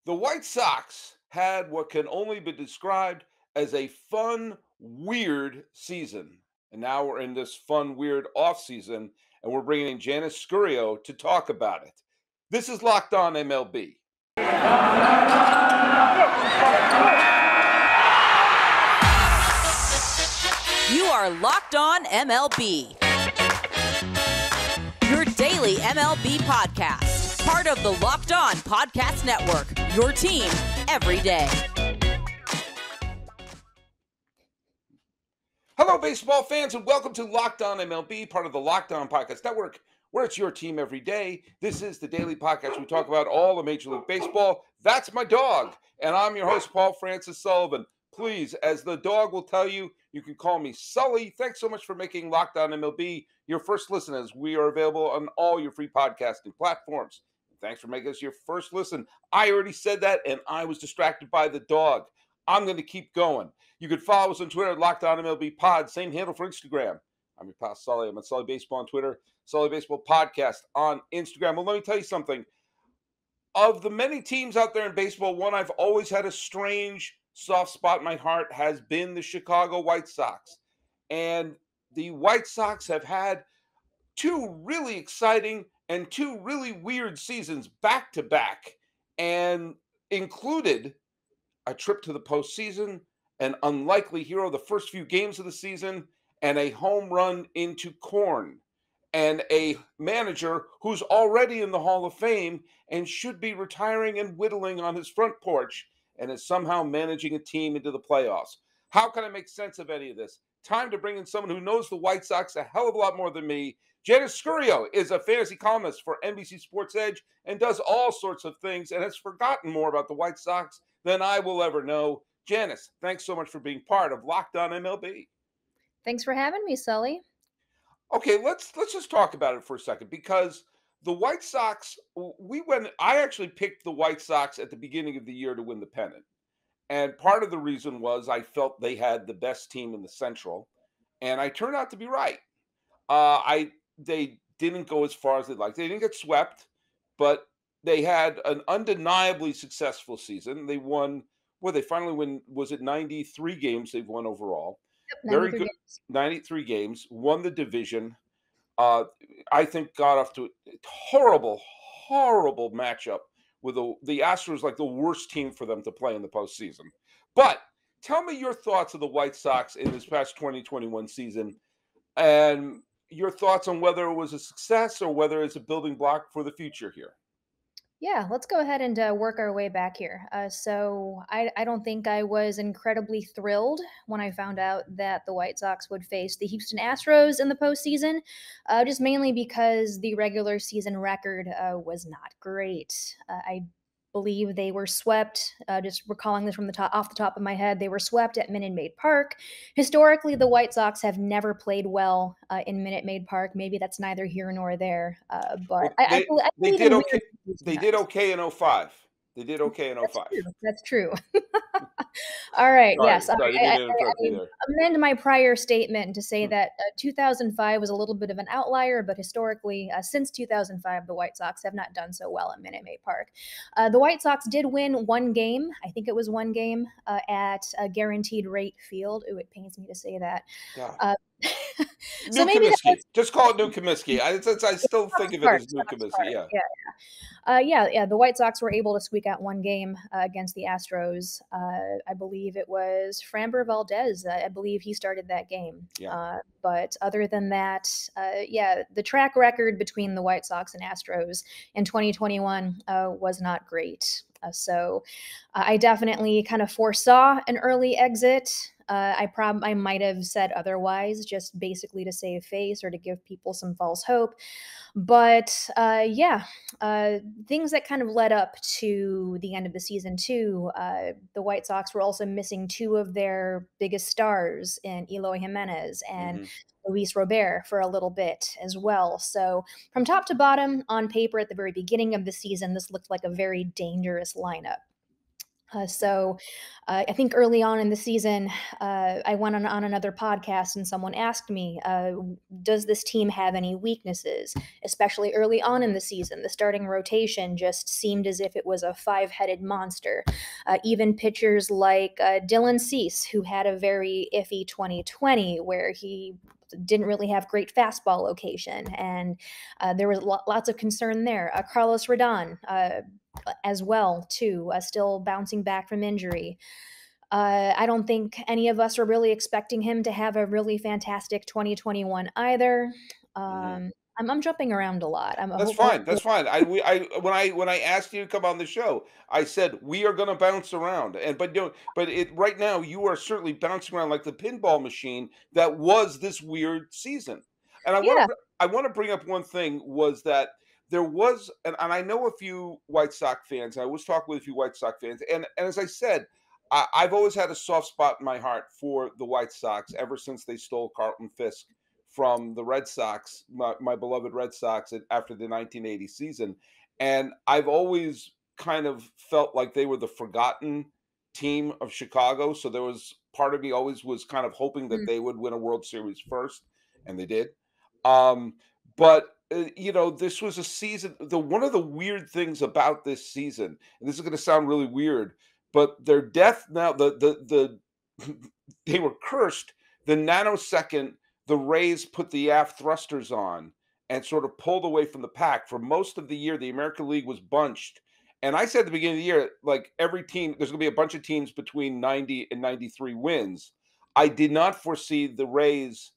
The White Sox had what can only be described as a fun, weird season. And now we're in this fun, weird off season, and we're bringing in Janice Scurio to talk about it. This is Locked On MLB. You are Locked On MLB, your daily MLB podcast, part of the Locked On Podcast Network, your team every day. Hello, baseball fans, and welcome to Locked On MLB, part of the Locked On Podcast Network, where it's your team every day. This is the daily podcast. We talk about all of Major League Baseball. That's my dog, and I'm your host, Paul Francis Sullivan. Please, as the dog will tell you, you can call me Sully. Thanks so much for making Locked On MLB your first listen, as we are available on all your free podcasting platforms. Thanks for making us your first listen. I already said that, and I was distracted by the dog. I'm going to keep going. You can follow us on Twitter at Locked On MLB Pod, same handle for Instagram. I'm your pal Sully. I'm at Sully Baseball on Twitter, Sully Baseball Podcast on Instagram. Well, let me tell you something. Of the many teams out there in baseball, one I've always had a strange soft spot in my heart has been the Chicago White Sox. And the White Sox have had two really exciting and two really weird seasons back to back, and included a trip to the postseason, an unlikely hero the first few games of the season, and a home run into corn, and a manager who's already in the Hall of Fame and should be retiring and whittling on his front porch, and is somehow managing a team into the playoffs. How can I make sense of any of this? Time to bring in someone who knows the White Sox a hell of a lot more than me. Janice Scurio is a fantasy columnist for NBC Sports Edge and does all sorts of things and has forgotten more about the White Sox than I will ever know. Janice, thanks so much for being part of Locked On MLB. Thanks for having me, Sully. Okay, let's just talk about it for a second, because the White Sox, I actually picked the White Sox at the beginning of the year to win the pennant. And part of the reason was I felt they had the best team in the Central, and I turned out to be right. They didn't go as far as they'd like. They didn't get swept, but they had an undeniably successful season. They won, they finally won, was it 93 games they've won overall? Yep, Very 93 good. games. 93 games, won the division. I think got off to a horrible matchup with the Astros, like the worst team for them to play in the postseason. But tell me your thoughts of the White Sox in this past 2021 season, and your thoughts on whether it was a success or whether it's a building block for the future here. Yeah, let's go ahead and work our way back here. So I don't think I was incredibly thrilled when I found out that the White Sox would face the Houston Astros in the postseason, just mainly because the regular season record was not great. I believe they were swept, just recalling this from off the top of my head, they were swept at Minute Maid Park. Historically, the White Sox have never played well in Minute Maid Park. Maybe that's neither here nor there, but I They believe did in okay. They did okay in 05. They did okay in 05. That's true. All right. Sorry, Yes. sorry, I didn't mean to interrupt you there. Amend my prior statement to say that 2005 was a little bit of an outlier, but historically, since 2005, the White Sox have not done so well at Minute Maid Park. The White Sox did win one game. I think it was one game at a Guaranteed Rate Field. Ooh, it pains me to say that. Yeah. So New maybe Comiskey. Just call it New Comiskey. I still think of it as New Smart. Comiskey. Yeah. The White Sox were able to squeak out one game against the Astros. I believe it was Framber Valdez. I believe he started that game. Yeah. But other than that, the track record between the White Sox and Astros in 2021 was not great. So I definitely kind of foresaw an early exit. I might have said otherwise, just basically to save face or to give people some false hope. But things that kind of led up to the end of the season too. The White Sox were also missing two of their biggest stars in Eloy Jimenez and Luis Robert for a little bit as well. So from top to bottom, on paper at the very beginning of the season, this looked like a very dangerous lineup. I think early on in the season, I went on another podcast and someone asked me, does this team have any weaknesses? Especially early on in the season, the starting rotation just seemed as if it was a five-headed monster. Even pitchers like Dylan Cease, who had a very iffy 2020 where he didn't really have great fastball location, and there was lots of concern there. Carlos Rodon, as well too, still bouncing back from injury. I don't think any of us were really expecting him to have a really fantastic 2021 either. Mhm. I'm jumping around a lot. I'm a That's hopeful. fine. That's fine. When I asked you to come on the show, I said we are going to bounce around, and but it right now you are certainly bouncing around like the pinball machine that was this weird season. And Yeah. I want to bring up one thing was that there was, and I know a few White Sox fans. I was talking with a few White Sox fans, and as I said, I've always had a soft spot in my heart for the White Sox ever since they stole Carlton Fisk from the Red Sox, my beloved Red Sox, after the 1980 season. And I've always kind of felt like they were the forgotten team of Chicago. So there was part of me always was kind of hoping that Mm, they would win a World Series first, and they did. Um, but this was a season. The one of the weird things about this season, and this is going to sound really weird, but their death now, they were cursed the nanosecond the Rays put the aft thrusters on and sort of pulled away from the pack. For most of the year, the American League was bunched. And I said at the beginning of the year, like every team, there's going to be a bunch of teams between 90 and 93 wins. I did not foresee the Rays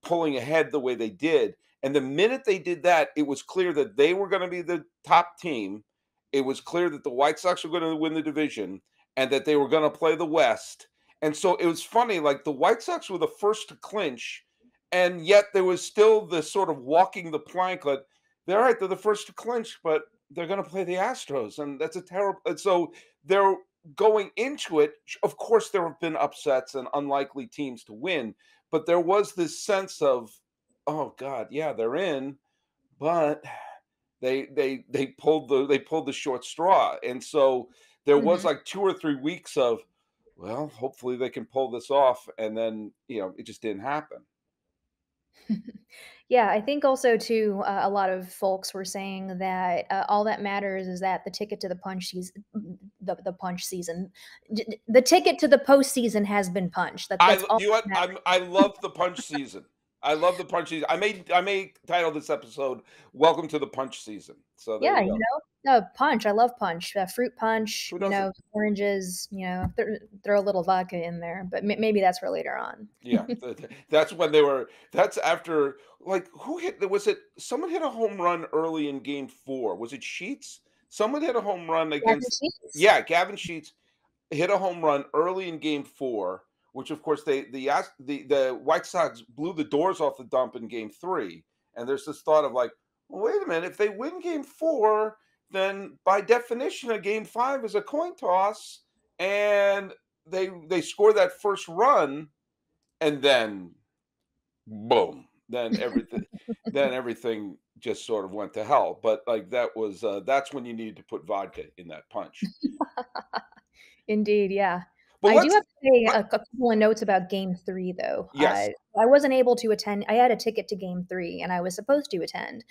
pulling ahead the way they did. And the minute they did that, it was clear that they were going to be the top team. It was clear that the White Sox were going to win the division and that they were going to play the West. And so it was funny, like the White Sox were the first to clinch, and yet there was still this sort of walking the plank that they're right, they're the first to clinch, but they're going to play the Astros. And that's a terrible. And so they're going into it. Of course, there have been upsets and unlikely teams to win, but there was this sense of, "Oh god, yeah, they're in," but they pulled the short straw, and so there was, mhm. like, 2 or 3 weeks of, "Well, hopefully they can pull this off," and then, it just didn't happen. Yeah, I think also too, a lot of folks were saying that all that matters is that the ticket to the punch season, the punch season, the ticket to the postseason has been punched. That's all You know what? that matters. I love the punch season. I love the punch season. I may title this episode "Welcome to the Punch Season." So there Yeah, you go. no, punch. I love punch. Fruit punch. Who doesn't? Oranges. Throw a little vodka in there, but maybe that's for later on. Yeah, that's when they were. That's after, like, who hit? Was it someone hit a home run early in Game 4? Was it Sheets? Someone hit a home run Mac and against. cheese. Yeah, Gavin Sheets hit a home run early in Game 4, which of course the White Sox blew the doors off the dump in Game 3. And there's this thought of like, well, wait a minute, if they win Game 4, then by definition, a Game 5 is a coin toss, and they score that first run and then boom, then everything just sort of went to hell. But like that's when you needed to put vodka in that punch. Indeed, yeah. But I do let's have to say let a couple of notes about Game 3, though. yes. I wasn't able to attend. I had a ticket to Game 3, and I was supposed to attend,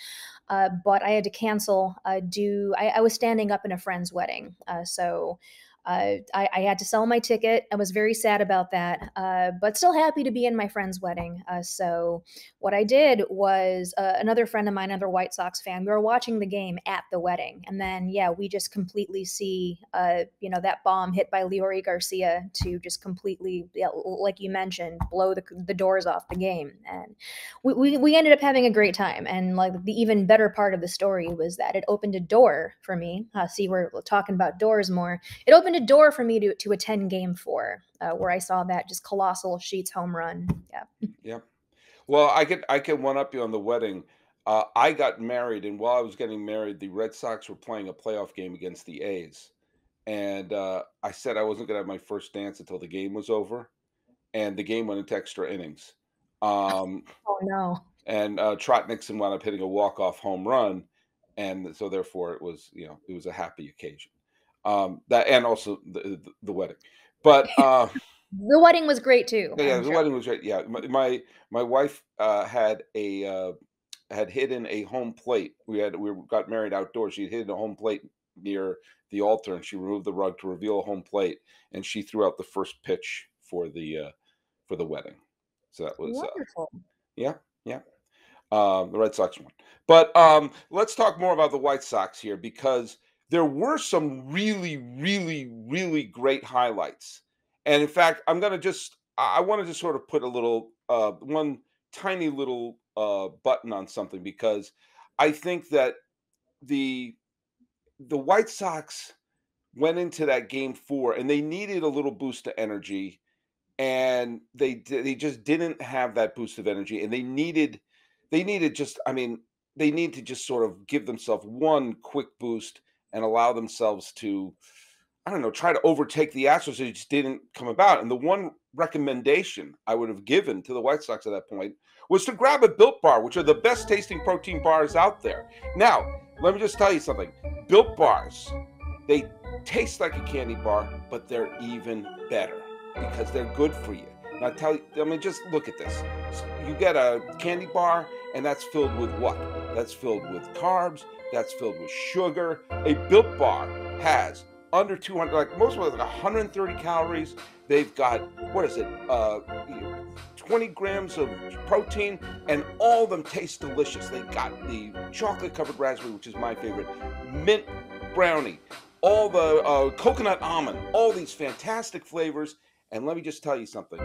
but I had to cancel due. I was standing up in a friend's wedding, so I had to sell my ticket. I was very sad about that, but still happy to be in my friend's wedding. So what I did was another friend of mine, another White Sox fan, we were watching the game at the wedding, and then yeah, we just completely see that bomb hit by Leori Garcia to just completely, yeah, like you mentioned, blow the doors off the game, and we ended up having a great time. And like the even better part of the story was that it opened a door for me. See, we're talking about doors more. It opened a door for me to attend Game 4, where I saw that just colossal Sheets home run. Yeah. Yeah. Well, I can one up you on the wedding. I got married, and while I was getting married, the Red Sox were playing a playoff game against the A's, and I said I wasn't going to have my first dance until the game was over, and the game went into extra innings. Um, Oh no. and Trot Nixon wound up hitting a walk-off home run, and so therefore it was a happy occasion. That and also the wedding. But The wedding was great too, yeah, I'm the sure. wedding was right. Yeah, my wife had hidden a home plate. We got married outdoors. She had hidden a home plate near the altar, and she removed the rug to reveal a home plate. And she threw out the first pitch for the wedding. So that was Wonderful. yeah, yeah. The Red Sox won. But let's talk more about the White Sox here because there were some really, really, really great highlights. And in fact, I want to just sort of put a little one tiny little button on something because I think that the the White Sox went into that game 4 and they needed a little boost of energy and they just didn't have that boost of energy, and they needed just I mean, they need to just sort of give themselves one quick boost and allow themselves to, I don't know, try to overtake the Astros. It just didn't come about. And the one recommendation I would have given to the White Sox at that point was to grab a Built Bar, which are the best tasting protein bars out there. Now, let me just tell you something. Built Bars, they taste like a candy bar, but they're even better because they're good for you. Now, just look at this. You get a candy bar, and that's filled with what? That's filled with carbs. That's filled with sugar. A Built Bar has under 200, like most of them, like 130 calories. They've got, what is it, 20 grams of protein, and all of them taste delicious. They've got the chocolate covered raspberry, which is my favorite, mint brownie, all the coconut almond, all these fantastic flavors. And let me just tell you something.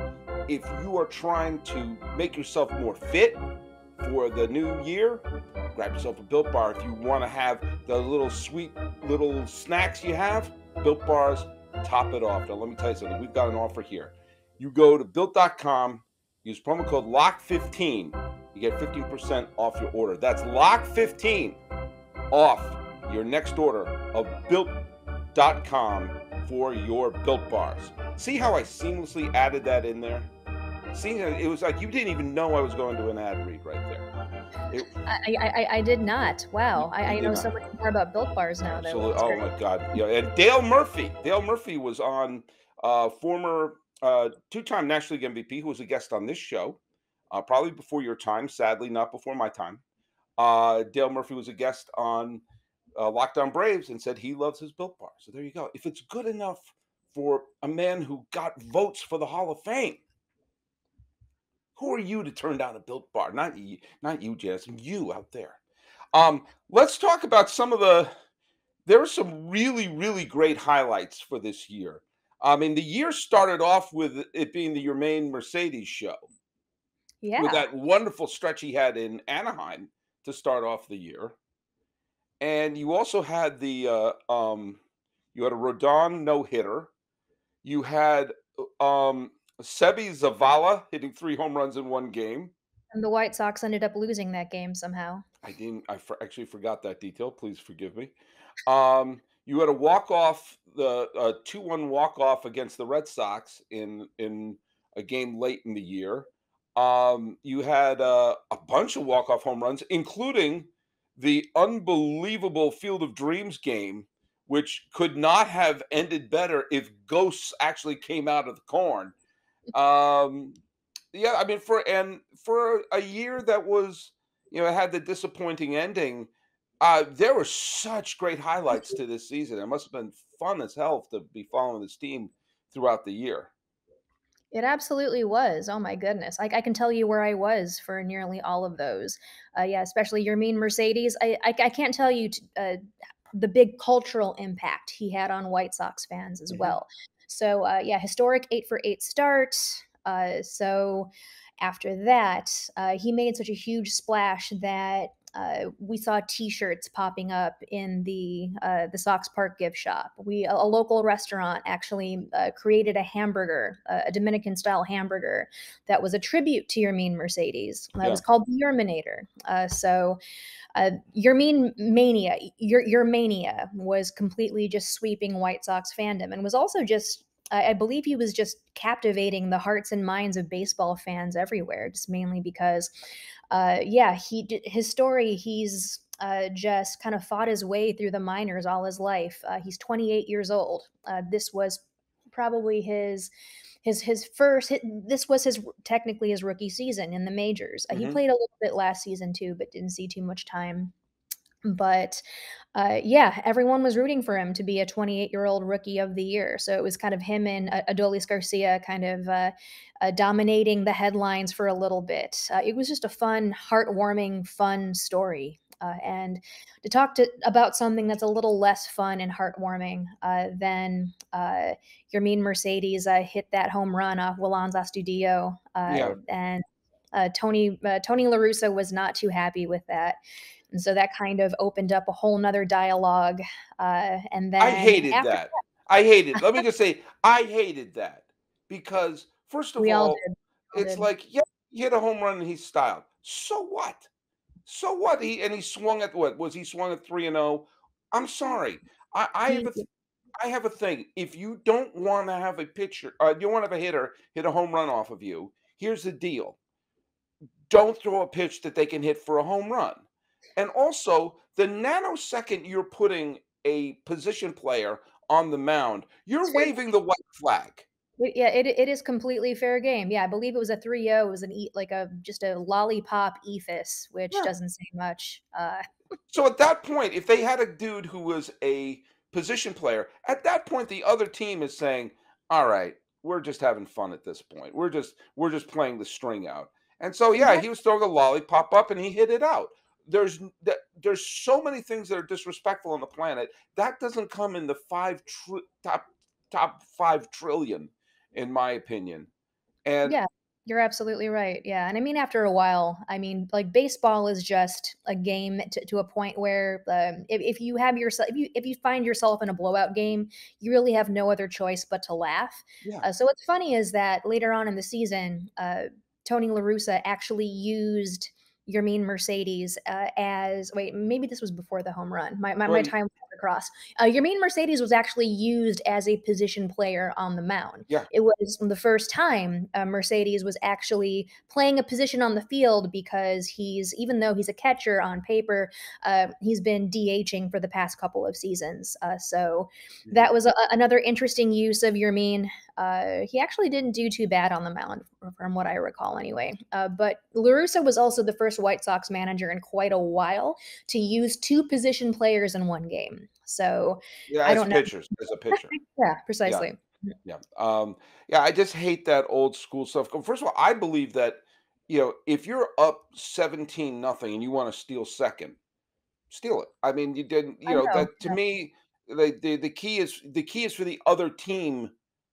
If you are trying to make yourself more fit for the new year, grab yourself a Built Bar. If you want to have the little sweet little snacks you have, Built Bars top it off. Now, let me tell you something. We've got an offer here. You go to Built.com, use promo code LOCK15. You get 15% off your order. That's LOCK15 off your next order of Built.com for your Built Bars. See how I seamlessly added that in there? See, it was like you didn't even know I was going to an ad read right there. I did not. Wow. You I did know not. so much more about Built Bars now, though. Absolutely. That's Oh great. my God. Yeah. And Dale Murphy. Dale Murphy was on former two-time National League MVP who was a guest on this show, probably before your time, sadly, not before my time. Dale Murphy was a guest on Lockdown Braves and said he loves his Built Bar. So there you go. If it's good enough for a man who got votes for the Hall of Fame, who are you to turn down a Built Bar? Not you, Janice. You out there. Let's talk about there were some really, really great highlights for this year. I mean, the year started off with it being the Yermin Mercedes show with Yeah. that wonderful stretch he had in Anaheim to start off the year. And you also had you had a Rodon no-hitter. You had Sebi Zavala hitting 3 home runs in one game. And the White Sox ended up losing that game somehow. Actually forgot that detail. Please forgive me. You had a walk-off, the 2-1 walk-off against the Red Sox in a game late in the year. You had a bunch of walk-off home runs, including the unbelievable Field of Dreams game, which could not have ended better if ghosts actually came out of the corn. Yeah, I mean, for a year that was, it had the disappointing ending. There were such great highlights to this season. It must have been fun as hell to be following this team throughout the year. It absolutely was. Oh my goodness. I can tell you where I was for nearly all of those. Yeah, especially Yermin Mercedes. I can't tell you the big cultural impact he had on White Sox fans as Mhm. well. So, yeah, historic 8-for-8 start. So after that, he made such a huge splash that we saw T-shirts popping up in the Sox Park gift shop. A local restaurant actually created a hamburger, a Dominican style hamburger that was a tribute to Yermin Mercedes. That Yeah. was called the Yerminator. Yermin mania, your mania was completely just sweeping White Sox fandom, and was also just. I believe he was just captivating the hearts and minds of baseball fans everywhere, just mainly because, yeah, his story. He's just kind of fought his way through the minors all his life. He's 28 years old. This was probably his first hit. This was his technically his rookie season in the majors. He Hmm. played a little bit last season too, but didn't see too much time. But yeah, everyone was rooting for him to be a 28-year-old rookie of the year. So it was kind of him and Adolis Garcia kind of dominating the headlines for a little bit. It was just a fun, heartwarming, fun story. And to about something that's a little less fun and heartwarming than Yermin Mercedes hit that home run off Wilans Astudillo, Yeah. and Tony La Russa was not too happy with that. And so that kind of opened up a whole nother dialogue. And I then hated after that. I hated. Let me just say, I hated that because first of we all all, did, all it's did. like, yeah, he hit a home run and he's styled. So what? So what? He swung at what? Was he swung at 3-0? I'm sorry. He, I have a thing. If you don't want to have a pitcher, you want to have a hitter hit a home run off of you. Here's the deal: don't throw a pitch that they can hit for a home run. And also, the nanosecond you're putting a position player on the mound, it's you're fair. waving the white flag. Yeah, it is completely fair game. Yeah, I believe it was a 3-0. It was like a just a lollipop ephes, which Yeah. doesn't say much. So at that point, if they had a dude who was a position player, at that point the other team is saying, "All right, we're just having fun at this point. We're just playing the string out." And so yeah, he was throwing a lollipop up and he hit it out. There's so many things that are disrespectful on the planet. That doesn't come in the top 5 trillion, in my opinion. And Yeah, you're absolutely right. Yeah, and I mean, after a while, I mean, like baseball is just a game to a point where if you have yourself, if you find yourself in a blowout game, you really have no other choice but to laugh. yeah, So what's funny is that later on in the season, Tony La Russa actually used Yermin Mercedes as wait, maybe this was before the home run. My well, time was across. Yermin Mercedes was actually used as a position player on the mound. yeah, It was the first time Mercedes was actually playing a position on the field because even though he's a catcher on paper, he's been DHing for the past couple of seasons. So mhm. that was another interesting use of Yermin. He actually didn't do too bad on the mound, from what I recall, anyway. But La Russa was also the first White Sox manager in quite a while to use two position players in one game. So Yeah, I as don't know. pitchers, as a pitcher. Yeah, Yeah. precisely. Yeah. Yeah, I just hate that old school stuff. First of all, I believe that, if you're up 17 nothing and you want to steal it. I mean, you didn't, I know. that to me, the key is for the other team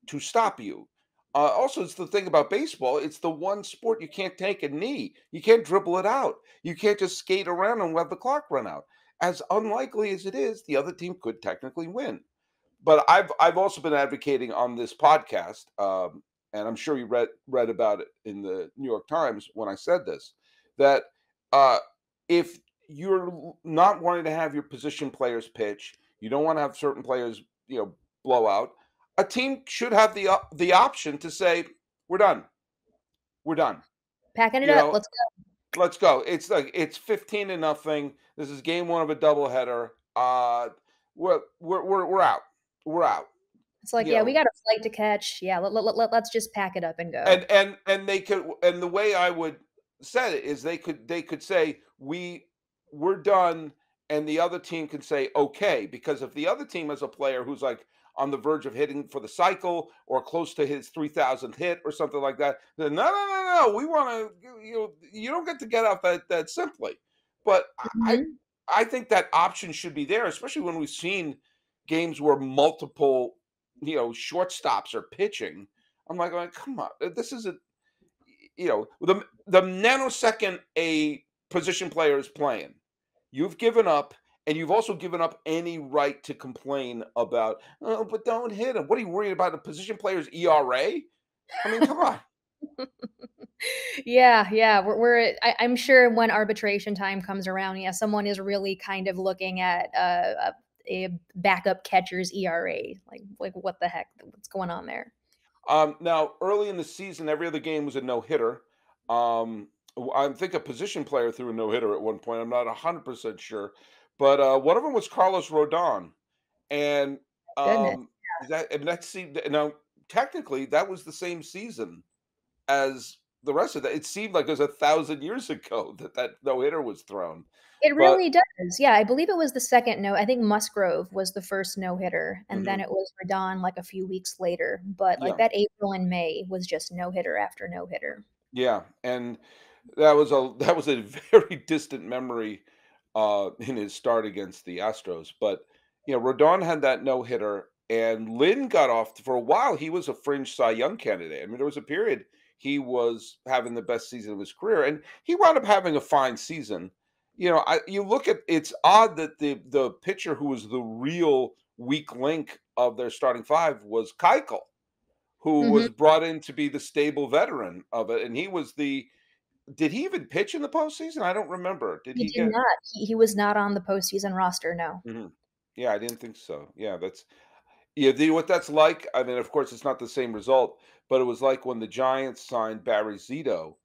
to stop you. Also, it's the thing about baseball. It's the one sport you can't take a knee. You can't dribble it out. You can't just skate around and let the clock run out. As unlikely as it is, the other team could technically win. But I've also been advocating on this podcast, and I'm sure you read about it in the New York Times when I said this, that uh, if you're not wanting to have your position players pitch, you don't want to have certain players, blow out. A team should have the option to say, "We're done. We're done." Packing it You up. know, Let's go. let's go. It's like it's 15 to nothing. This is game one of a doubleheader. We're out. We're out. It's like, You yeah, we know, got a flight to catch. Yeah, let's just pack it up and go. and they could, and the way I would set it is they could say we're done, and the other team can say okay, because if the other team has a player who's like on the verge of hitting for the cycle or close to his 3,000th hit or something like that, then no, we want to, you don't get to get out that simply. But Mhm. I think that option should be there, especially when we've seen games where multiple, shortstops are pitching. I'm like, going, come on, this isn't, the nanosecond a position player is playing, you've given up, and you've also given up any right to complain about, oh, but don't hit him. What are you worried about? A position player's ERA? I mean, come on. Yeah, yeah. I'm sure when arbitration time comes around, yeah, someone is really kind of looking at a backup catcher's ERA. Like what the heck? What's going on there? Now, early in the season, every other game was a no hitter. Um, I think a position player threw a no hitter at one point. I'm not 100% sure, but one of them was Carlos Rodon, and Goodness. um, that and that seemed now technically that was the same season as the rest of that. It seemed like it was 1,000 years ago that no hitter was thrown, It but really does. Yeah, I believe it was the second no I think Musgrove was the first no-hitter, and then mhm, it was Rodon, like, a few weeks later, but, like, yeah, that April and May was just no-hitter after no-hitter. yeah, and that was a very distant memory in his start against the Astros. But Rodon had that no hitter, and Lynn got off for a while. He was a fringe Cy Young candidate. I mean, there was a period he was having the best season of his career, and he wound up having a fine season. You look at it's odd that the pitcher who was the real weak link of their starting five was Keuchel, who Mhm. was brought in to be the stable veteran of it, and he was the did he even pitch in the postseason? I don't remember. Did He he did get? not. He was not on the postseason roster, no. Mhm. Yeah, I didn't think so. Yeah, do you know what that's like? I mean, of course, it's not the same result, but it was like when the Giants signed Barry Zito,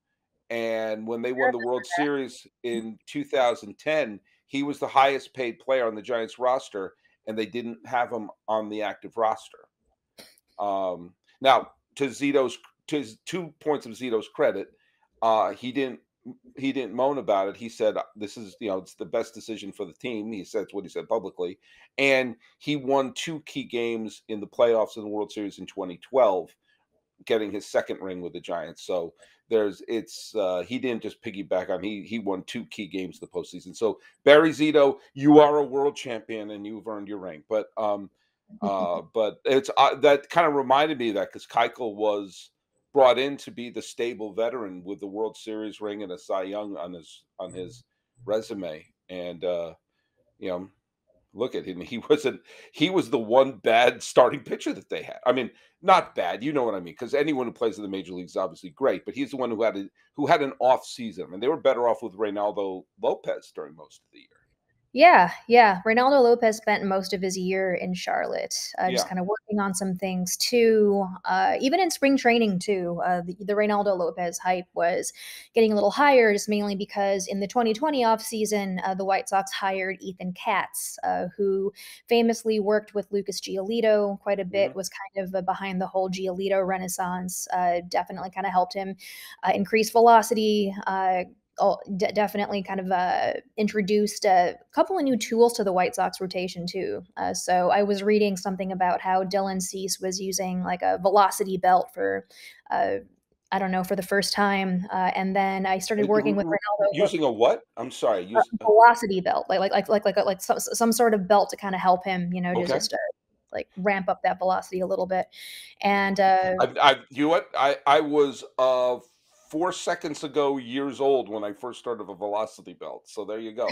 and when they I won the remember World Series in 2010, he was the highest paid player on the Giants roster, and they didn't have him on the active roster. Now, to his 2 points of Zito's credit, he didn't moan about it. He said, "This is it's the best decision for the team." He said what he said publicly, and he won two key games in the playoffs in the World Series in 2012, getting his second ring with the Giants. So he didn't just piggyback on he won two key games in the postseason. So Barry Zito, you are a world champion and you've earned your ring. But it's that kind of reminded me of that because Keuchel was brought in to be the stable veteran with the World Series ring and a Cy Young on his resume, and you know look at him. He was the one bad starting pitcher that they had. I mean, not bad, you know what I mean? Because anyone who plays in the major leagues is obviously great, but he's the one who had an off season. I mean, they were better off with Reynaldo Lopez during most of the year. Yeah, yeah. Reynaldo Lopez spent most of his year in Charlotte, just Yeah. kind of working on some things too. Even in spring training too, the Reynaldo Lopez hype was getting a little higher, just mainly because in the 2020 offseason, the White Sox hired Ethan Katz, who famously worked with Lucas Giolito quite a bit, Mhm. was kind of behind the whole Giolito renaissance, definitely kind of helped him increase velocity, definitely kind of introduced a couple of new tools to the White Sox rotation too. So I was reading something about how Dylan Cease was using like a velocity belt for, uh, I don't know, for the first time, and then I started working with Ronaldo. Using a what? I'm sorry. Use Velocity belt, like some sort of belt to kind of help him, Okay. just like ramp up that velocity a little bit, and You know what? I was 4 seconds ago years old when I first started a velocity belt. So there you go.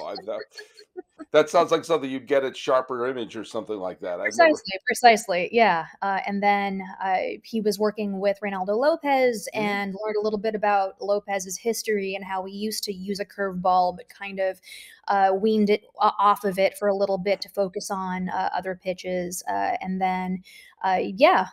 That sounds like something you'd get at Sharper Image or something like that. I've never. Precisely, precisely, yeah, and then, he was working with Reynaldo Lopez Mhm. and learned a little bit about Lopez's history and how he used to use a curveball, but kind of, weaned it o off of it for a little bit to focus on, other pitches, and then, yeah,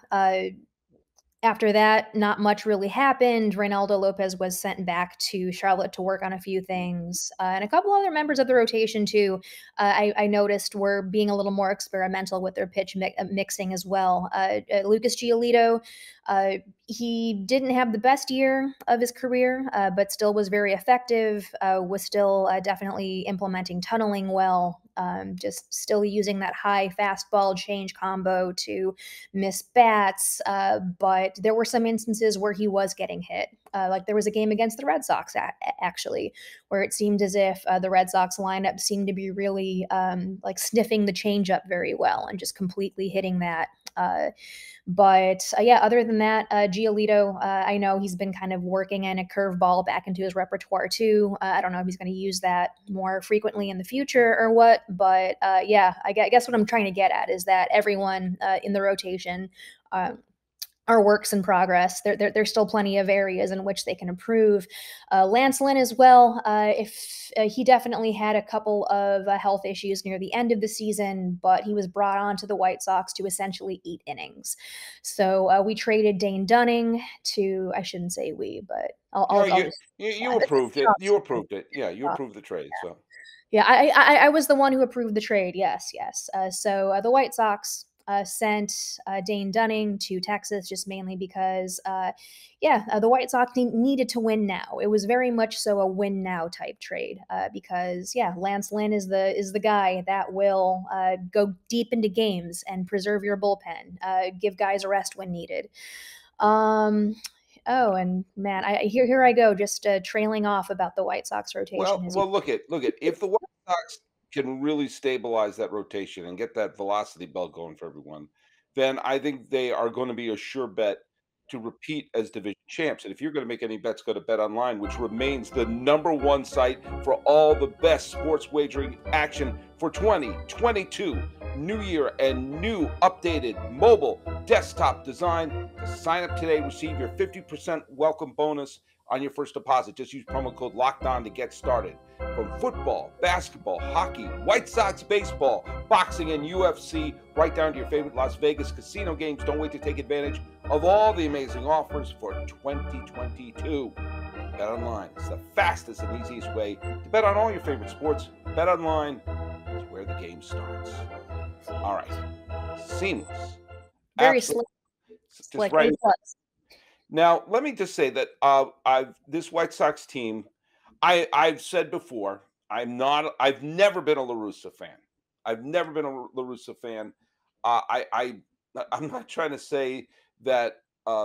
after that, not much really happened. Reynaldo Lopez was sent back to Charlotte to work on a few things, and a couple other members of the rotation too. I noticed were being a little more experimental with their pitch mixing as well. Lucas Giolito, uh, he didn't have the best year of his career, but still was very effective. Was still definitely implementing tunneling well. Just still using that high fastball change combo to miss bats, but there were some instances where he was getting hit. Like there was a game against the Red Sox, actually, where it seemed as if the Red Sox lineup seemed to be really like sniffing the changeup very well and just completely hitting that. But yeah, other than that, Giolito, I know he's been kind of working in a curveball back into his repertoire too. I don't know if he's going to use that more frequently in the future or what, but yeah, I guess what I'm trying to get at is that everyone in the rotation, um, are works in progress. There's still plenty of areas in which they can improve. Lance Lynn as well. If he definitely had a couple of health issues near the end of the season, but he was brought on to the White Sox to essentially eat innings. So we traded Dane Dunning to, I shouldn't say we, but I'll You just you approved it. You approved it. Yeah, you approved the trade. So yeah, I was the one who approved the trade. Yes, yes. So the White Sox sent Dane Dunning to Texas just mainly because, the White Sox needed to win now. It was very much so a win now type trade because, Lance Lynn is the guy that will go deep into games and preserve your bullpen, give guys a rest when needed. Oh, and man, here I go, just trailing off about the White Sox rotation. well, look at if the White Sox can really stabilize that rotation and get that velocity belt going for everyone, then I think they are going to be a sure bet to repeat as division champs. And if you're going to make any bets, go to BetOnline, which remains the #1 site for all the best sports wagering action for 2022. New year and new updated mobile desktop design. Sign up today, receive your 50% welcome bonus on your first deposit. Just use promo code LOCKEDON to get started. From football, basketball, hockey, White Sox baseball, boxing, and UFC, right down to your favorite Las Vegas casino games. Don't wait to take advantage of all the amazing offers for 2022. BetOnline is the fastest and easiest way to bet on all your favorite sports. BetOnline is where the game starts. All right. Seamless. Very Absolutely. slick. Right. A+. Now, let me just say that this White Sox team, I've said before, I've never been a La Russa fan. I've never been a La Russa fan. I'm not trying to say that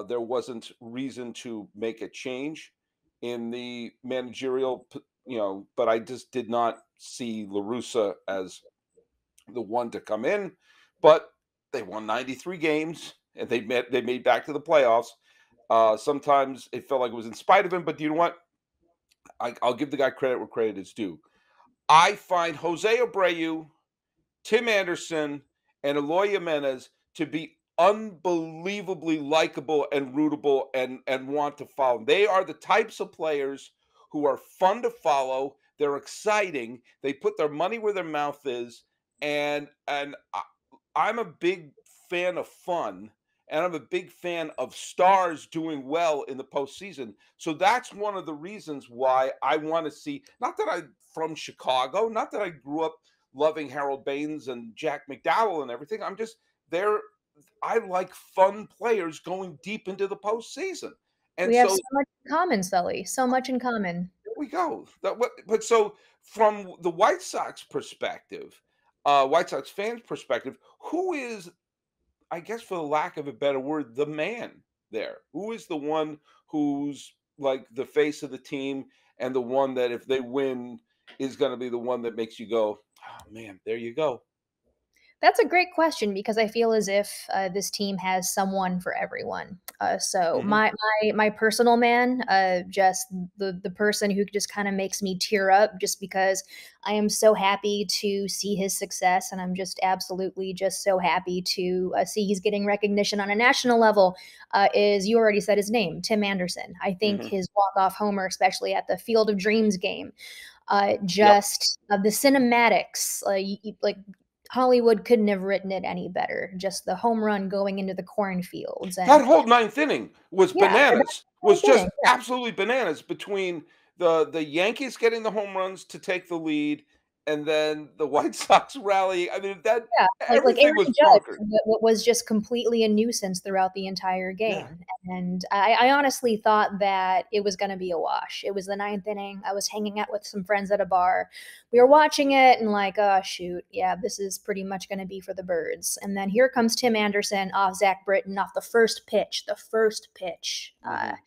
there wasn't reason to make a change in the managerial, but I just did not see La Russa as the one to come in. But they won 93 games and they made back to the playoffs. Sometimes it felt like it was in spite of him, but you know what? I'll give the guy credit where credit is due. I find Jose Abreu, Tim Anderson, and Eloy Jimenez to be unbelievably likable and rootable and want to follow. They are the types of players who are fun to follow. They're exciting. They put their money where their mouth is, and I'm a big fan of fun, and I'm a big fan of stars doing well in the postseason. So that's one of the reasons why I want to see. Not that I'm from Chicago, not that I grew up loving Harold Baines and Jack McDowell and everything. I'm just there. I like fun players going deep into the postseason, and We have so so much in common, Sully. So much in common. there we go. But so from the White Sox perspective, White Sox fans' perspective, who is, I guess, for the lack of a better word, the man there? Who is the one who's like the face of the team and the one that if they win is going to be the one that makes you go, oh man, there you go. That's a great question because I feel as if this team has someone for everyone. So Mhm. my personal man, just the person who just kind of makes me tear up, just because I am so happy to see his success, and I'm just absolutely just so happy to see he's getting recognition on a national level. Is, you already said his name, Tim Anderson. I think Mhm. his walk off homer, especially at the Field of Dreams game, Yep. just the cinematics, like Hollywood couldn't have written it any better. Just the home run going into the cornfields, That and whole ninth inning was yeah, bananas. Was that's just thing. Yeah. absolutely bananas between the Yankees getting the home runs to take the lead and then the White Sox rally. I mean, that Yeah, like everything Aaron was Judge bonkers. was just completely a nuisance throughout the entire Yeah. game, and I honestly thought that it was gonna be a wash. It was the ninth inning. I was hanging out with some friends at a bar. We were watching it and like, "Oh, shoot, yeah, this is pretty much gonna be for the birds." And then here comes Tim Anderson off Zach Britton off the first pitch, Mhm.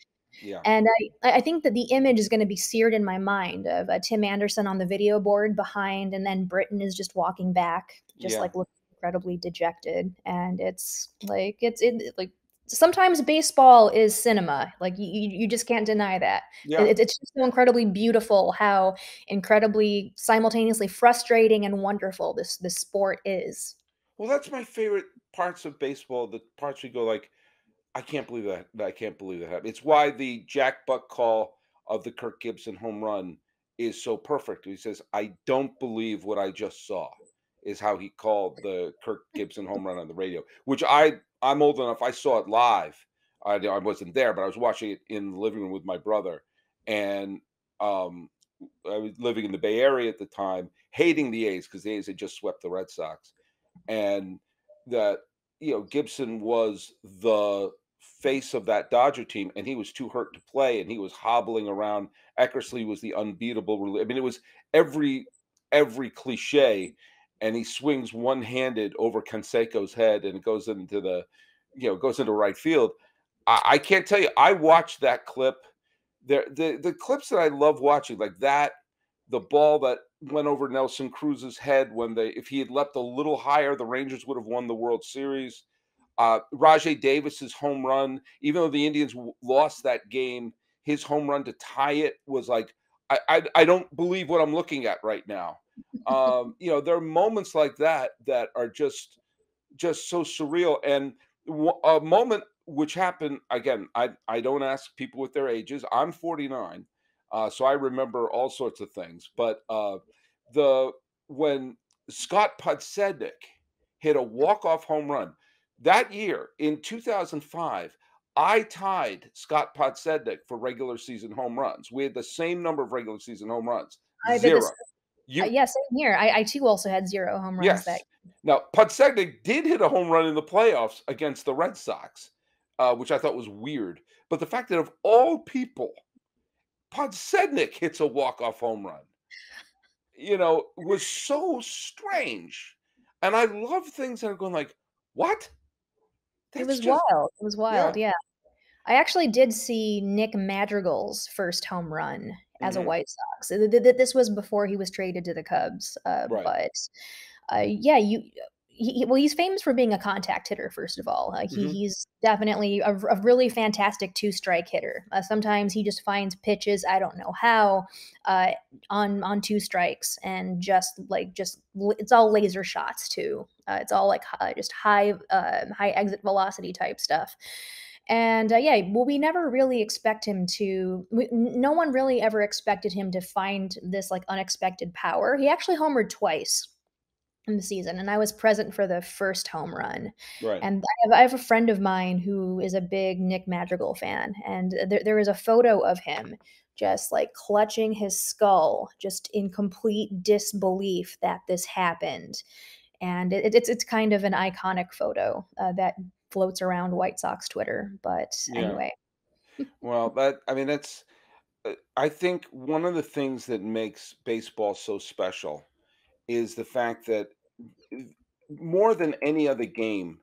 Yeah. and I think that the image is gonna be seared in my mind of, Tim Anderson on the video board behind, and then Britton is just walking back, just, Yeah. like, looking incredibly dejected, and it's like like, sometimes baseball is cinema, like, you just can't deny that. Yeah. It's just so incredibly beautiful how incredibly simultaneously frustrating and wonderful this sport is. Well, that's my favorite parts of baseball, the parts we go like, I can't believe that. I can't believe that happened. It's why the Jack Buck call of the Kirk Gibson home run is so perfect. He says, "I don't believe what I just saw," is how he called the Kirk Gibson home run on the radio. Which I'm old enough. I saw it live. I wasn't there, but I was watching it in the living room with my brother, and um, I was living in the Bay Area at the time, hating the A's because the A's had just swept the Red Sox, and that Gibson was the face of that Dodger team, and he was too hurt to play, and he was hobbling around. Eckersley was the unbeatable. I mean, it was every cliche, and he swings one handed over Canseco's head, and it goes into goes into right field. I can't tell you. I watched that clip. The clips that I love watching, like that, the ball that went over Nelson Cruz's head if he had leapt a little higher, the Rangers would have won the World Series. Rajai Davis's home run, even though the Indians lost that game, his home run to tie it was like, I don't believe what I'm looking at right now. There are moments like that that are just so surreal. And a moment which happened again, I don't ask people with their ages. I'm 49, so I remember all sorts of things. But the when Scott Podsednik hit a walk-off home run that year in 2005, I tied Scott Podsednik for regular season home runs. We had the same number of regular season home runs, I did this. 0. You Yeah, same here. I too also had 0 home runs that. Yes. Now, Podsednik did hit a home run in the playoffs against the Red Sox, which I thought was weird. But the fact that of all people, Podsednik hits a walk-off home run, was so strange. And I love things that are going like, what? It That's was just wild. It was wild, yeah. yeah. I actually did see Nick Madrigal's first home run as a Mhm. White Sox. This was before he was traded to the Cubs, Right. but yeah, well, he's famous for being a contact hitter. First of all, Mhm. he's definitely a really fantastic two-strike hitter. Sometimes he just finds pitches, I don't know how, uh, on two strikes, and it's all laser shots too. It's all like just high exit velocity type stuff. And yeah, well, we never really expect him to. No one really ever expected him to find this like unexpected power. He actually homered twice in the season, and I was present for the first home run. Right. And I have a friend of mine who is a big Nick Madrigal fan, and there is a photo of him just like clutching his skull, just in complete disbelief that this happened. And it's kind of an iconic photo that floats around White Sox Twitter. But Yeah. anyway, Well, that's I think one of the things that makes baseball so special is the fact that more than any other game,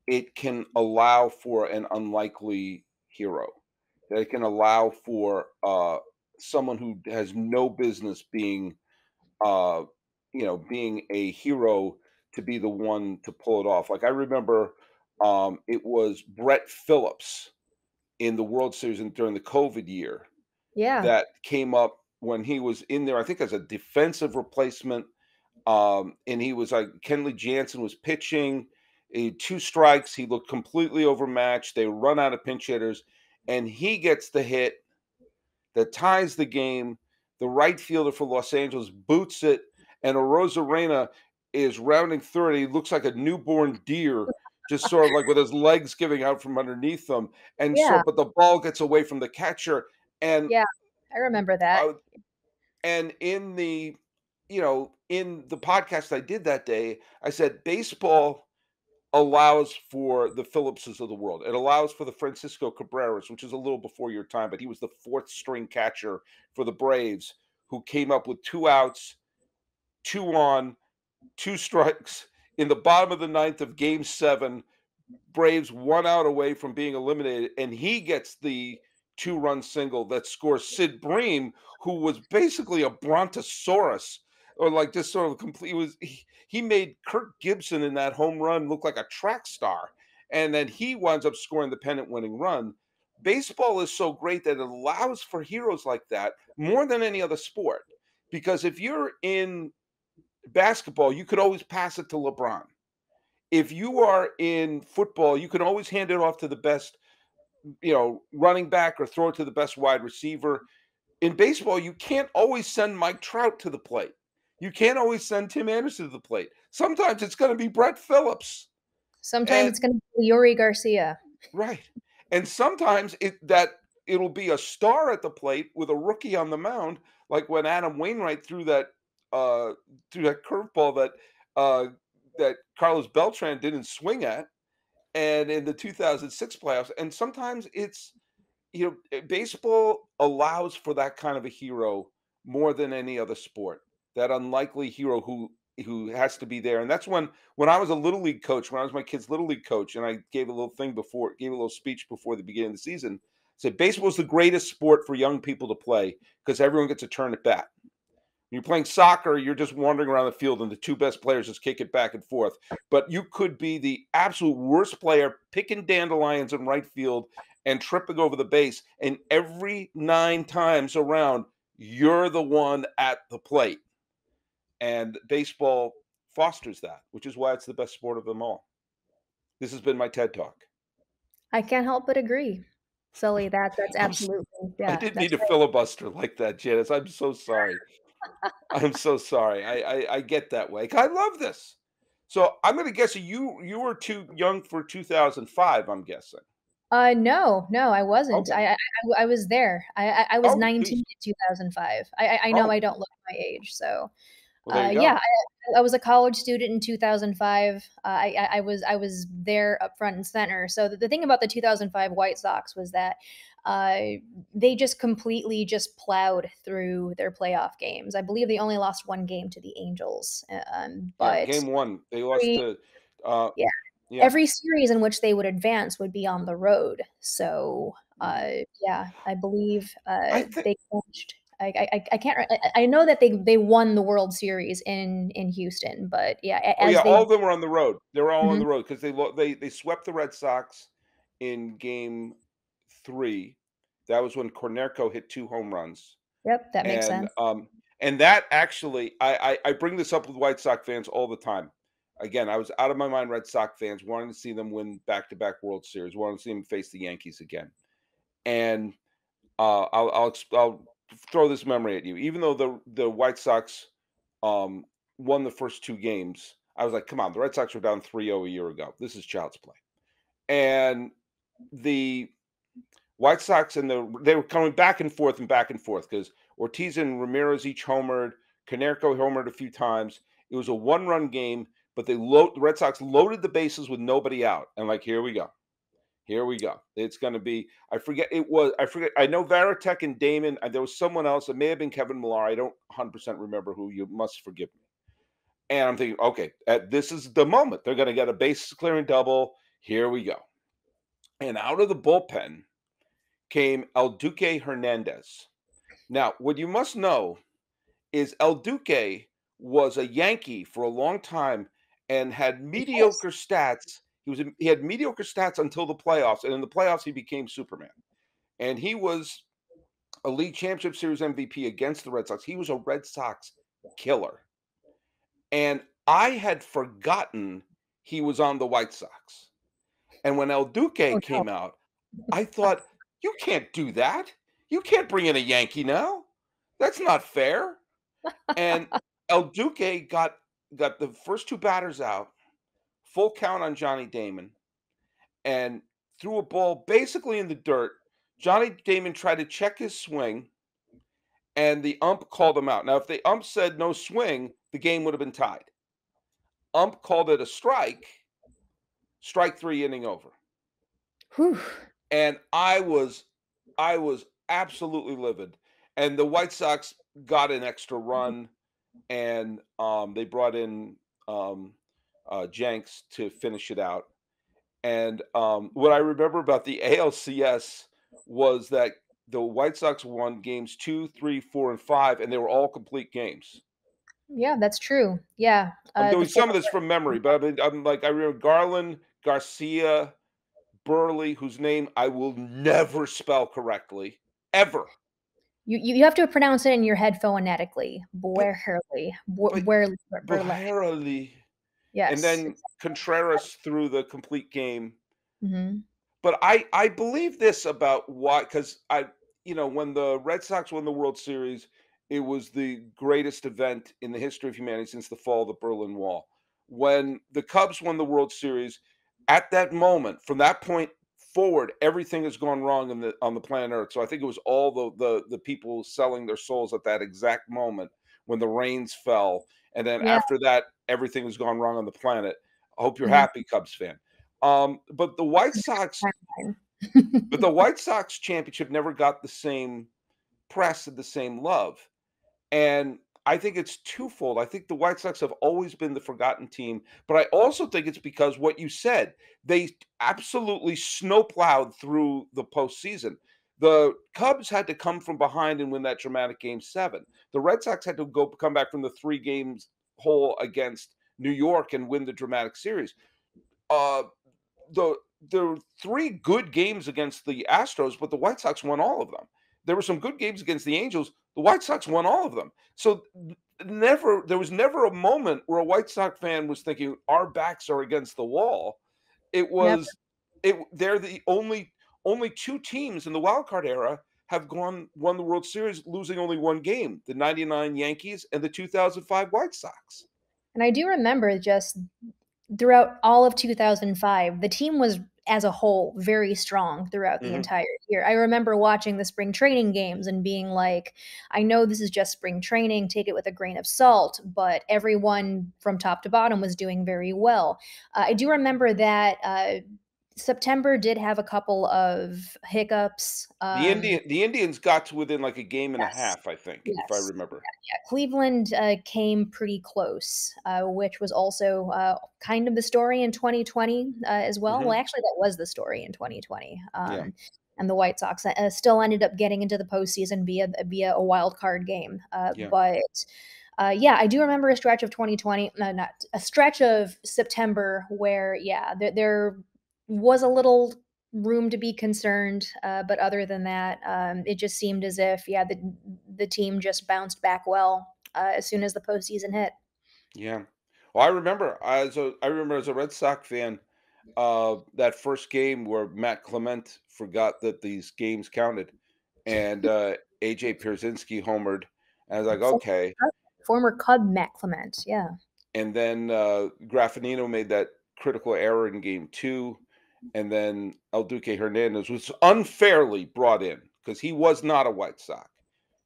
it can allow for an unlikely hero. That it can allow for someone who has no business uh, being a hero to be the one to pull it off. Like I remember, it was Brett Phillips in the World Series and during the COVID year yeah, that came up when he was in there. I think as a defensive replacement. And he was like Kenley Jansen was pitching, 2 strikes. He looked completely overmatched. They run out of pinch hitters, and he gets the hit that ties the game. The right fielder for Los Angeles boots it, and Arozarena is rounding third. He looks like a newborn deer, just sort of like with his legs giving out from underneath him. yeah, But the ball gets away from the catcher, and yeah. I remember that. uh, in the podcast I did that day, I said baseball allows for the Phillipses of the world. It allows for the Francisco Cabreras, which is a little before your time, but he was the fourth string catcher for the Braves who came up with 2 outs, 2 on, 2 strikes in the bottom of the ninth of game 7. Braves 1 out away from being eliminated, and he gets the 2-run single that scores Sid Bream, who was basically a brontosaurus, or like just sort of complete. He made Kirk Gibson in that home run look like a track star, and then he winds up scoring the pennant-winning run. Baseball is so great that it allows for heroes like that more than any other sport, because if you're in basketball, you could always pass it to LeBron. If you are in football, you can always hand it off to the best, running back or throw it to the best wide receiver. In baseball, you can't always send Mike Trout to the plate. You can't always send Tim Anderson to the plate. Sometimes it's going to be Brett Phillips. Sometimes it's going to be Yuri Garcia. Right. And sometimes it'll be a star at the plate with a rookie on the mound, like when Adam Wainwright threw that curveball that Carlos Beltran didn't swing at, and in the 2006 playoffs. And sometimes it's baseball allows for that kind of a hero more than any other sport. That unlikely hero who has to be there. And that's when I was a little league coach, when I was my kid's little league coach, and I gave a little speech before the beginning of the season, said baseball is the greatest sport for young people to play because everyone gets a turn at bat. When you're playing soccer, you're just wandering around the field and the two best players just kick it back and forth. But you could be the absolute worst player picking dandelions in right field and tripping over the base. And every 9 times around, you're the one at the plate. And baseball fosters that, which is why it's the best sport of them all. This has been my TED Talk. I can't help but agree. Sully, that's absolutely, yeah. I didn't need to filibuster like that, Janice. I'm so sorry. I'm so sorry. I get that way. I love this. So I'm going to guess you were too young for 2005, I'm guessing. No, I wasn't. Okay. I was there. I was 19 geez. in 2005. I know I don't look my age, so Well, there you yeah, go. I was a college student in 2005. I was there up front and center. So the thing about the 2005 White Sox was that they just completely just plowed through their playoff games. I believe they only lost one game to the Angels, but game 1 they lost to. Yeah. Every series in which they would advance would be on the road. So yeah, I believe they clinched. I can't. I know that they won the World Series in Houston, but yeah, all of them were on the road. They were all on Mhm. the road because they swept the Red Sox in game 3. That was when Cornerco hit 2 home runs. Yep, that makes sense. And that actually, I bring this up with White Sox fans all the time. Again, I was out of my mind Red Sox fans wanting to see them win back-to-back World Series, wanting to see them face the Yankees again. And I'll throw this memory at you. Even though the White Sox won the first 2 games, I was like, come on, the Red Sox were down 3-0 a year ago. This is child's play. And the White Sox they were coming back and forth because Ortiz and Ramirez each homered. Konerko homered a few times. It was a 1-run game, but the Red Sox loaded the bases with nobody out. And like, here we go. It's going to be, I forget. I know Varitek and Damon. There was someone else. It may have been Kevin Millar. I don't 100% remember who. You must forgive me. And I'm thinking, okay, this is the moment. They're going to get a base clearing double. Here we go. And out of the bullpen came El Duque Hernandez. Now, what you must know is El Duque was a Yankee for a long time and had mediocre stats. He had mediocre stats until the playoffs, and in the playoffs he became Superman. And he was a League Championship Series MVP against the Red Sox. He was a Red Sox killer. And I had forgotten he was on the White Sox. And when El Duque came out, I thought, you can't do that. You can't bring in a Yankee now. That's not fair. And El Duque got the first 2 batters out, full count on Johnny Damon, and threw a ball basically in the dirt. Johnny Damon tried to check his swing, and the ump called him out. Now, if the ump said no swing, the game would have been tied. Ump called it a strike 3, inning over. Whew. And I was absolutely livid. And the White Sox got an extra run, and they brought in Jenks to finish it out. And what I remember about the ALCS was that the White Sox won games 2, 3, 4, and 5, and they were all complete games. Yeah, that's true. Yeah. I'm doing some of this from memory, but I remember Garland, Garcia, Burley, whose name I will never spell correctly, ever. You have to pronounce it in your head phonetically. Burley. Burley. Yes. And then Contreras threw the complete game. Mm-hmm. But I believe this about why, because when the Red Sox won the World Series, it was the greatest event in the history of humanity since the fall of the Berlin Wall. When the Cubs won the World Series, at that moment, from that point forward, everything has gone wrong on the planet Earth. So I think it was all the people selling their souls at that exact moment when the rains fell, and then Yeah. after that, everything has gone wrong on the planet. I hope you're Mhm. happy, Cubs fan. But the White Sox Timeline. but the White Sox championship never got the same press and the same love. And I think it's twofold. I think the White Sox have always been the forgotten team, but I also think it's because what you said, they absolutely snowplowed through the postseason. The Cubs had to come from behind and win that dramatic game 7. The Red Sox had to come back from the 3 games hole against New York and win the dramatic series. Uh, the there were 3 good games against the Astros, but the White Sox won all of them. There were some good games against the Angels. The White Sox won all of them. So there was never a moment where a White Sox fan was thinking our backs are against the wall. It Never. was they're the only 2 teams in the wild card era have won the World Series losing only 1 game, the 99 Yankees and the 2005 White Sox. And I do remember just throughout all of 2005, the team was, as a whole, very strong throughout the Mhm. entire year. I remember watching the spring training games and being like, I know this is just spring training, take it with a grain of salt, but everyone from top to bottom was doing very well. I do remember that September did have a couple of hiccups. The Indians got to within like a game and a Yes. half, I think, if I Yes. remember. Yeah, Cleveland came pretty close, which was also kind of the story in 2020 as well. Well, Mhm. actually, that was the story in 2020. Yeah. And the White Sox still ended up getting into the postseason via a wild card game. Yeah. But yeah, I do remember a stretch of 2020, not a stretch of September where, yeah, there was a little room to be concerned. But other than that, it just seemed as if, yeah, the team just bounced back well as soon as the postseason hit. Yeah. Well, I remember as a Red Sox fan, that first game where Matt Clement forgot that these games counted, and AJ Pierzynski homered, and I was like, Former okay. Cub, former Cub Matt Clement, yeah. And then Graffinino made that critical error in game 2, and then El Duque Hernandez was unfairly brought in because he was not a White Sox.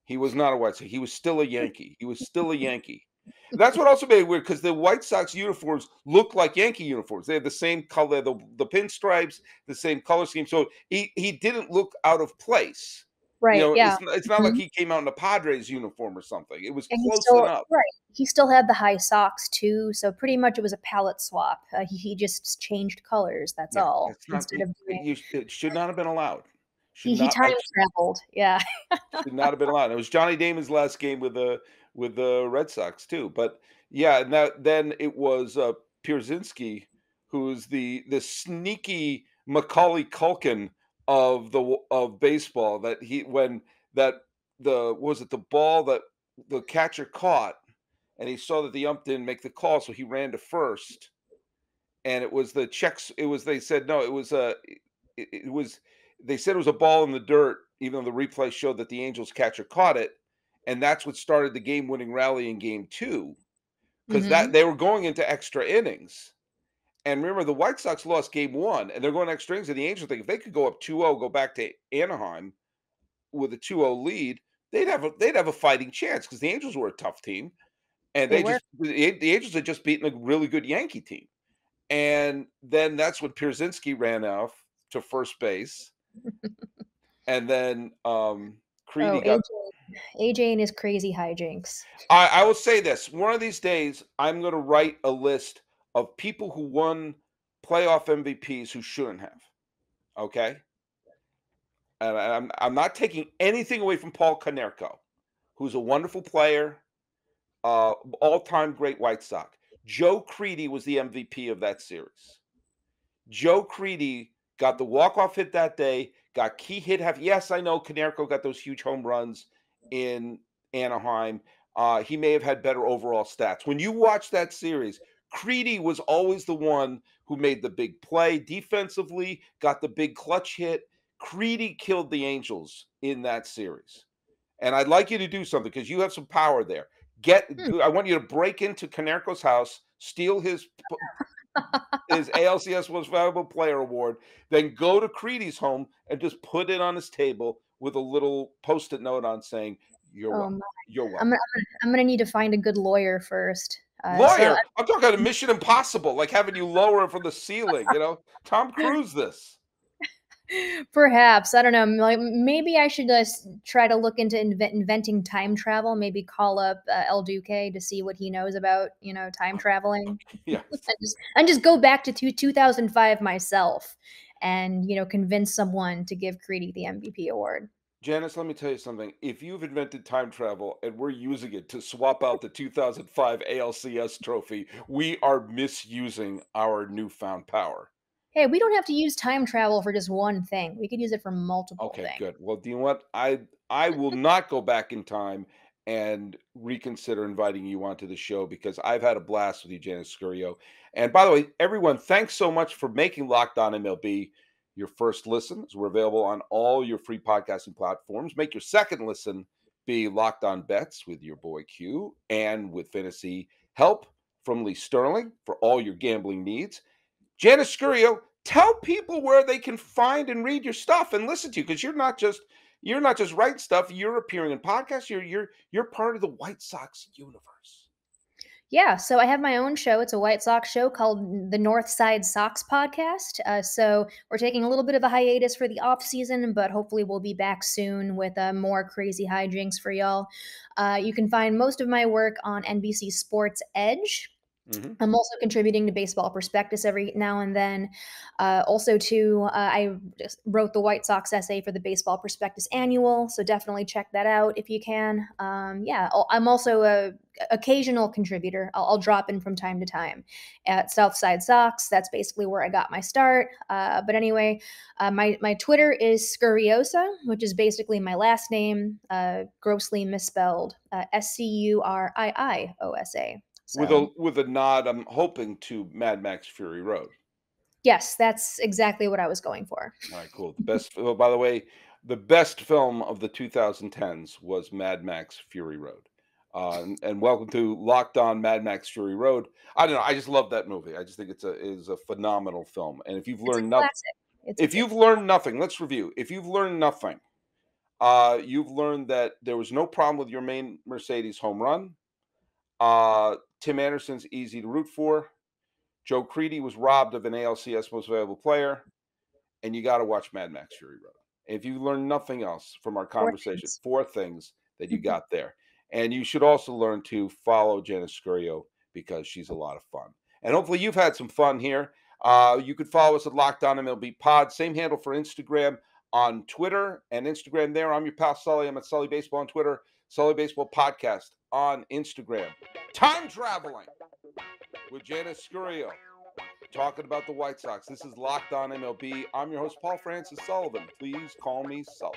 He was not a White Sox. He was still a Yankee. He was still a Yankee. That's what also made it weird because the White Sox uniforms look like Yankee uniforms. They had the same color, the pinstripes, the same color scheme. So he didn't look out of place. Right, yeah. It's not like Mhm. he came out in a Padres uniform or something. It was And he close still enough. right, he still had the high socks too, so pretty much it was a palette swap. He just changed colors, that's Yeah, all, it's not instead of doing it should not have been allowed. Should he not time traveled, yeah. should not have been allowed. It was Johnny Damon's last game with the Red Sox too. But yeah, and then it was Pierzynski, who's the sneaky Macaulay Culkin of baseball. That he when that the was it the ball that the catcher caught, and he saw that the ump didn't make the call, so he ran to first, and it was the checks. It was they said no, it was it was they said it was a ball in the dirt, even though the replay showed that the Angels catcher caught it, and that's what started the game-winning rally in game 2 because that Mhm. they were going into extra innings. And remember, the White Sox lost game 1, and they're going extra innings. And the Angels think if they could go up 2-0, go back to Anaheim with a 2-0 lead, they'd have a fighting chance because the Angels were a tough team, and They were. the Angels had just beaten a really good Yankee team. And then that's when Pierzynski ran off to first base, and then, Oh, Creedy got AJ and his crazy hijinks. I will say this, one of these days, I'm gonna write a list of people who won playoff MVPs who shouldn't have, okay? And I'm not taking anything away from Paul Konerko, who's a wonderful player, all-time great White Sox. Joe Creedy was the MVP of that series. Joe Creedy got the walk-off hit that day, got key hit have yes, I know Konerko got those huge home runs in Anaheim. He may have had better overall stats. When you watch that series, Creedy was always the one who made the big play defensively, got the big clutch hit. Creedy killed the Angels in that series. And I'd like you to do something because you have some power there. I want you to break into Canerco's house, steal his ALCS Most Valuable Player award, then go to Creedy's home and just put it on his table with a little Post-it note on saying, "You're Oh welcome. my. You're I'm welcome." gonna need to find a good lawyer first. Lawyer, I'm talking about Mission Impossible, like having you lower it from the ceiling. Tom Cruise this. Perhaps, I don't know. Like maybe I should try to look into inventing time travel. Maybe call up El Duque to see what he knows about time traveling. Yes. and just go back to 2005 myself, and convince someone to give Creedy the MVP award. Janice, let me tell you something. If you've invented time travel and we're using it to swap out the 2005 ALCS trophy, we are misusing our newfound power. Hey, we don't have to use time travel for just one thing. We could use it for multiple Okay, things. good. Well, do you know what? I will not go back in time and reconsider inviting you onto the show because I've had a blast with you, Janice Scurio. And by the way, everyone, thanks so much for making Locked On MLB your first listen. As we're available on all your free podcasting platforms. Make your second listen be Locked On Bets with your boy Q and with fantasy help from Lee Sterling for all your gambling needs. Janice Scurio, tell people where they can find and read your stuff and listen to you because you're not just writing stuff. You're appearing in podcasts. You're part of the White Sox universe. Yeah, so I have my own show. It's a White Sox show called the North Side Sox Podcast. So we're taking a little bit of a hiatus for the off season, but hopefully we'll be back soon with more crazy hijinks for y'all. You can find most of my work on NBC Sports Edge. Mm-hmm. I'm also contributing to Baseball Prospectus every now and then. I just wrote the White Sox essay for the Baseball Prospectus Annual, so definitely check that out if you can. I'm also a occasional contributor. I'll drop in from time to time at Southside Sox. That's basically where I got my start. But anyway, my Twitter is Scuriosa, which is basically my last name, grossly misspelled, Scuriiosa. So, With a nod, I'm hoping to Mad Max Fury Road. yes, that's exactly what I was going for. All right, cool. By the way, the best film of the 2010s was Mad Max Fury Road. And welcome to Locked On Mad Max Fury Road. I don't know. I just love that movie. I just think it is a phenomenal film. And if you've learned nothing, let's review. If you've learned nothing, you've learned that there was no problem with Yermin Mercedes home run. Tim Anderson's easy to root for. Joe Creedy was robbed of an ALCS Most Valuable Player. And you got to watch Mad Max Fury Road. If you learn nothing else from our conversation, four things that you got there. And you should also learn to follow Janice Scurio because she's a lot of fun. And hopefully you've had some fun here. You could follow us at Locked On MLB Pod. Same handle for Instagram, on Twitter and Instagram there. I'm your pal Sully. I'm at Sully Baseball on Twitter. Sully Baseball Podcast on Instagram. Time traveling with Janice Scurio. Talking about the White Sox. This is Locked On MLB. I'm your host, Paul Francis Sullivan. Please call me Sully.